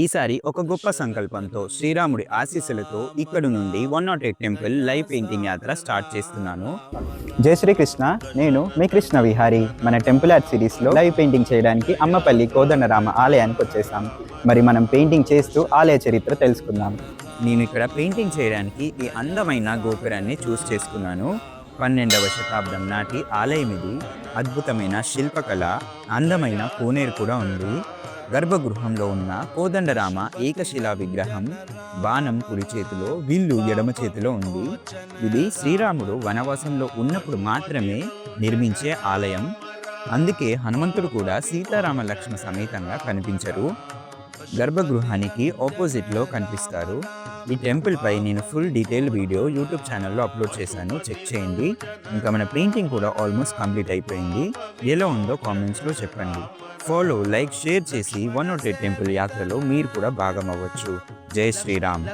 ఈసారి ఒక గొప్ప సంకల్పంతో శ్రీరాముడి ఆశీస్సులతో ఇక్కడి నుండి 108 టెంపుల్ లైవ్ పెయింటింగ్ యాత్ర స్టార్ట్ చేస్తున్నాను. జై శ్రీకృష్ణ. నేను మీ కృష్ణ విహారీ. మన టెంపుల్ ఆర్ట్ సిరీస్లో లైవ్ పెయింటింగ్ చేయడానికి అమ్మపల్లి కోదండరామ ఆలయానికి వచ్చేసాం. మరి మనం పెయింటింగ్ చేస్తూ ఆలయ చరిత్ర తెలుసుకుందాం. నేను ఇక్కడ పెయింటింగ్ చేయడానికి ఈ అందమైన గోపురాన్ని చూస్ చేసుకున్నాను. 12వ శతాబ్దం నాటి ఆలయం ఇది. అద్భుతమైన శిల్పకళ, అందమైన కోనేరు కూడా ఉంది. గర్భగృహంలో ఉన్న కోదండరామ ఏకశిలా విగ్రహం, బాణం కుడి చేతిలో, విల్లు ఎడమ చేతిలో ఉంది. ఇది శ్రీరాముడు వనవాసంలో ఉన్నప్పుడు మాత్రమే నిర్మించే ఆలయం. అందుకే హనుమంతుడు కూడా సీతారామ లక్ష్మణ సమేతంగా కనిపించరు. గర్భగృహానికి ఆపోజిట్లో కనిపిస్తారు. ఈ టెంపుల్ పై నేను ఫుల్ డీటెయిల్ వీడియో యూట్యూబ్ ఛానల్లో అప్లోడ్ చేశాను, చెక్ చేయండి. ఇంకా మన పెయింటింగ్ కూడా ఆల్మోస్ట్ కంప్లీట్ అయిపోయింది. ఎలా ఉందో కామెంట్స్లో చెప్పండి. ఫాలో, లైక్, షేర్ చేసి 108 టెంపుల్ యాత్రలో మీరు కూడా భాగం అవ్వచ్చు. జై శ్రీరామ్.